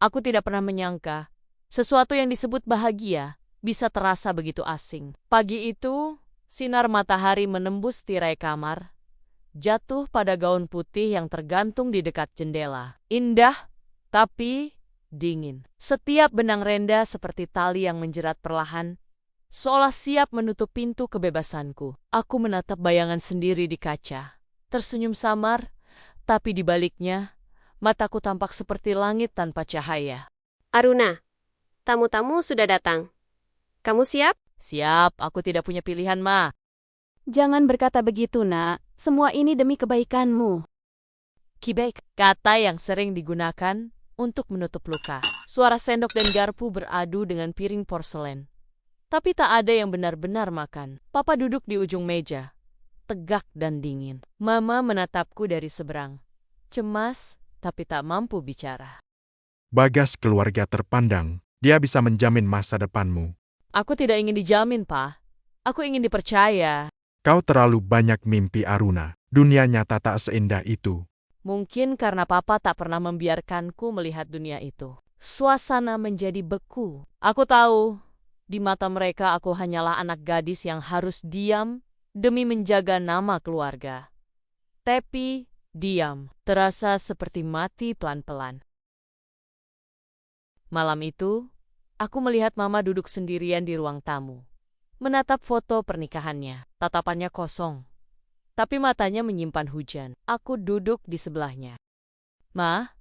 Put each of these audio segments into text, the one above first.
Aku tidak pernah menyangka sesuatu yang disebut bahagia bisa terasa begitu asing. Pagi itu, sinar matahari menembus tirai kamar, jatuh pada gaun putih yang tergantung di dekat jendela. Indah, tapi dingin. Setiap benang renda seperti tali yang menjerat perlahan, seolah siap menutup pintu kebebasanku. Aku menatap bayangan sendiri di kaca, tersenyum samar, tapi di baliknya, mataku tampak seperti langit tanpa cahaya. Aruna, tamu-tamu sudah datang. Kamu siap? Siap, aku tidak punya pilihan, Ma. Jangan berkata begitu, Nak. Semua ini demi kebaikanmu. Kibek, kata yang sering digunakan untuk menutup luka. Suara sendok dan garpu beradu dengan piring porselen. Tapi tak ada yang benar-benar makan. Papa duduk di ujung meja, tegak dan dingin. Mama menatapku dari seberang, cemas tapi tak mampu bicara. Bagas keluarga terpandang, dia bisa menjamin masa depanmu. Aku tidak ingin dijamin, Pa. Aku ingin dipercaya. Kau terlalu banyak mimpi, Aruna. Dunia nyata tak seindah itu. Mungkin karena Papa tak pernah membiarkanku melihat dunia itu. Suasana menjadi beku. Aku tahu, di mata mereka aku hanyalah anak gadis yang harus diam demi menjaga nama keluarga. Tapi diam terasa seperti mati pelan-pelan. Malam itu, aku melihat Mama duduk sendirian di ruang tamu, menatap foto pernikahannya. Tatapannya kosong, tapi matanya menyimpan hujan. Aku duduk di sebelahnya. Ma,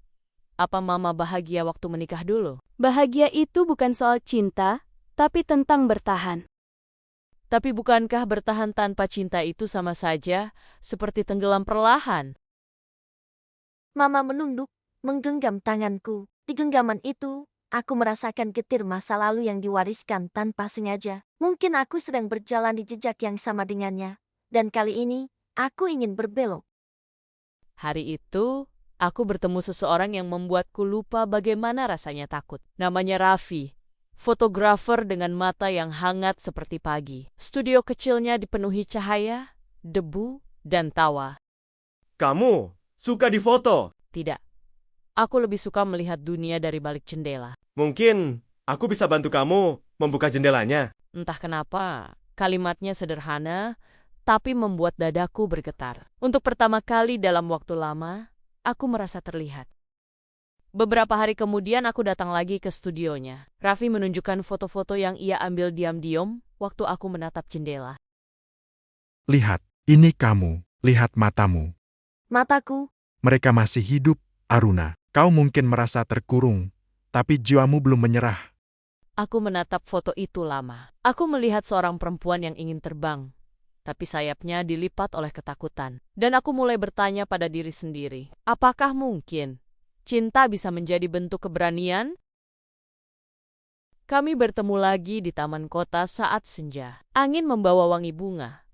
apa Mama bahagia waktu menikah dulu? Bahagia itu bukan soal cinta, tapi tentang bertahan. Tapi bukankah bertahan tanpa cinta itu sama saja seperti tenggelam perlahan? Mama menunduk, menggenggam tanganku. Di genggaman itu, aku merasakan getir masa lalu yang diwariskan tanpa sengaja. Mungkin aku sedang berjalan di jejak yang sama dengannya. Dan kali ini, aku ingin berbelok. Hari itu, aku bertemu seseorang yang membuatku lupa bagaimana rasanya takut. Namanya Raffi, fotografer dengan mata yang hangat seperti pagi. Studio kecilnya dipenuhi cahaya, debu, dan tawa. Kamu suka difoto? Tidak, aku lebih suka melihat dunia dari balik jendela. Mungkin aku bisa bantu kamu membuka jendelanya. Entah kenapa, kalimatnya sederhana, tapi membuat dadaku bergetar. Untuk pertama kali dalam waktu lama, aku merasa terlihat. Beberapa hari kemudian aku datang lagi ke studionya. Raffi menunjukkan foto-foto yang ia ambil diam-diam waktu aku menatap jendela. Lihat, ini kamu. Lihat matamu. Mataku, Mereka masih hidup, Aruna. Kau mungkin merasa terkurung, tapi jiwamu belum menyerah. Aku menatap foto itu lama. Aku melihat seorang perempuan yang ingin terbang, tapi sayapnya dilipat oleh ketakutan. Dan aku mulai bertanya pada diri sendiri, apakah mungkin cinta bisa menjadi bentuk keberanian? Kami bertemu lagi di taman kota saat senja. Angin membawa wangi bunga,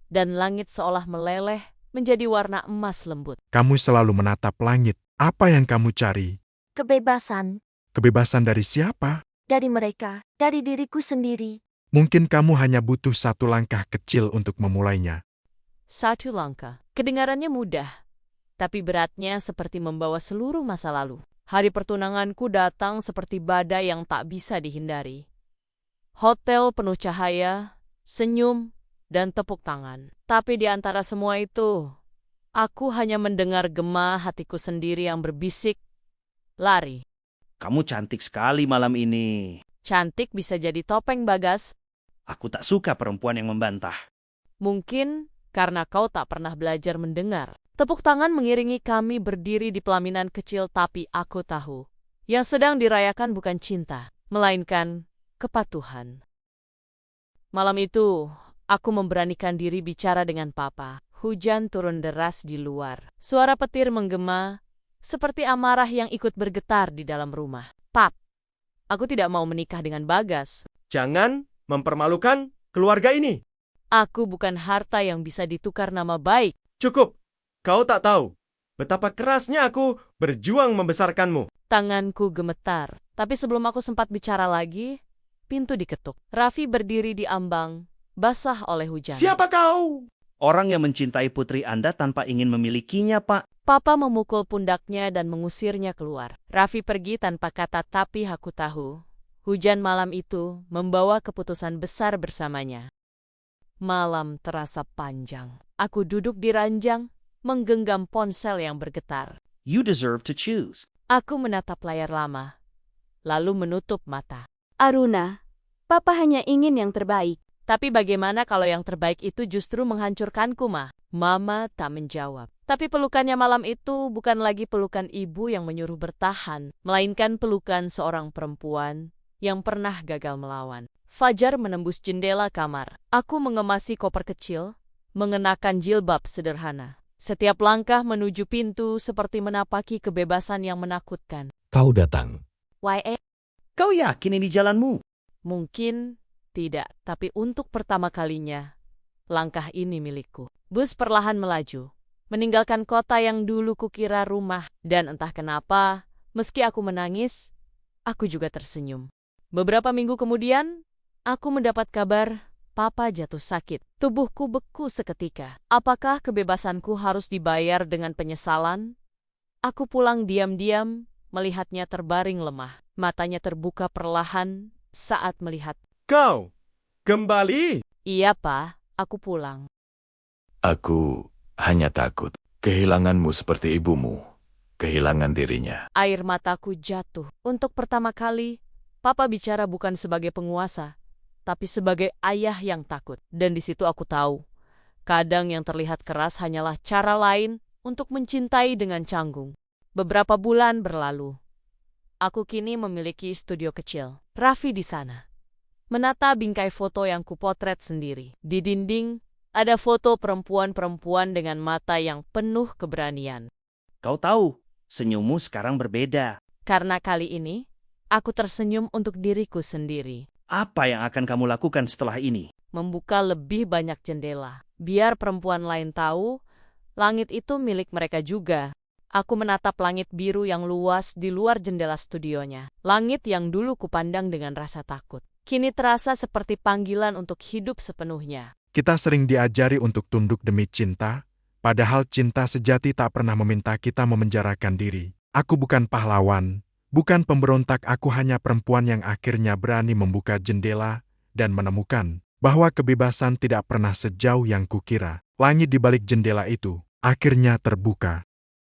dan langit seolah meleleh menjadi warna emas lembut. Kamu selalu menatap langit. Apa yang kamu cari? kebebasan, Kebebasan dari siapa? dari mereka, dari diriku sendiri. Mungkin kamu hanya butuh satu langkah kecil untuk memulainya. Satu langkah. Kedengarannya mudah, tapi beratnya seperti membawa seluruh masa lalu. Hari pertunanganku datang seperti badai yang tak bisa dihindari. Hotel penuh cahaya, senyum, dan tepuk tangan. Tapi di antara semua itu, aku hanya mendengar gema hatiku sendiri yang berbisik, lari. Kamu cantik sekali malam ini. Cantik bisa jadi topeng, Bagas. Aku tak suka perempuan yang membantah. Mungkin karena kau tak pernah belajar mendengar. Tepuk tangan mengiringi kami berdiri di pelaminan kecil, tapi aku tahu yang sedang dirayakan bukan cinta, melainkan kepatuhan. Malam itu, aku memberanikan diri bicara dengan Papa. Hujan turun deras di luar. Suara petir menggema, seperti amarah yang ikut bergetar di dalam rumah. Pap, aku tidak mau menikah dengan Bagas. Jangan mempermalukan keluarga ini. Aku bukan harta yang bisa ditukar nama baik. Cukup. Kau tak tahu betapa kerasnya aku berjuang membesarkanmu. Tanganku gemetar, tapi sebelum aku sempat bicara lagi, pintu diketuk. Raffi berdiri di ambang, basah oleh hujan. Siapa kau? Orang yang mencintai putri Anda tanpa ingin memilikinya, Pak. Papa memukul pundaknya dan mengusirnya keluar. Raffi pergi tanpa kata, tapi aku tahu. Hujan malam itu membawa keputusan besar bersamanya. Malam terasa panjang. Aku duduk di ranjang, menggenggam ponsel yang bergetar. You deserve to choose. Aku menatap layar lama, lalu menutup mata. Aruna, Papa hanya ingin yang terbaik. Tapi bagaimana kalau yang terbaik itu justru menghancurkanku, Ma? Mama tak menjawab. Tapi pelukannya malam itu bukan lagi pelukan ibu yang menyuruh bertahan, melainkan pelukan seorang perempuan yang pernah gagal melawan. Fajar menembus jendela kamar. Aku mengemasi koper kecil, mengenakan jilbab sederhana. Setiap langkah menuju pintu seperti menapaki kebebasan yang menakutkan. Kau datang. Kau yakin ini jalanmu? Mungkin tidak, tapi untuk pertama kalinya, langkah ini milikku. Bus perlahan melaju, meninggalkan kota yang dulu kukira rumah. Dan entah kenapa, meski aku menangis, aku juga tersenyum. Beberapa minggu kemudian, aku mendapat kabar Papa jatuh sakit. Tubuhku beku seketika. Apakah kebebasanku harus dibayar dengan penyesalan? Aku pulang diam-diam, melihatnya terbaring lemah. Matanya terbuka perlahan saat melihat. Kau kembali? Iya, Pa, aku pulang. Aku hanya takut kehilanganmu seperti ibumu, kehilangan dirinya. Air mataku jatuh. Untuk pertama kali, Papa bicara bukan sebagai penguasa, tapi sebagai ayah yang takut. Dan di situ aku tahu, kadang yang terlihat keras hanyalah cara lain untuk mencintai dengan canggung. Beberapa bulan berlalu. Aku kini memiliki studio kecil. Raffi di sana, menata bingkai foto yang kupotret sendiri. Di dinding, ada foto perempuan-perempuan dengan mata yang penuh keberanian. Kau tahu, senyummu sekarang berbeda. Karena kali ini, aku tersenyum untuk diriku sendiri. Apa yang akan kamu lakukan setelah ini? Membuka lebih banyak jendela. Biar perempuan lain tahu, langit itu milik mereka juga. Aku menatap langit biru yang luas di luar jendela studionya. Langit yang dulu kupandang dengan rasa takut, kini terasa seperti panggilan untuk hidup sepenuhnya. Kita sering diajari untuk tunduk demi cinta, padahal cinta sejati tak pernah meminta kita memenjarakan diri. Aku bukan pahlawan, bukan pemberontak, aku hanya perempuan yang akhirnya berani membuka jendela dan menemukan bahwa kebebasan tidak pernah sejauh yang kukira. Langit di balik jendela itu akhirnya terbuka.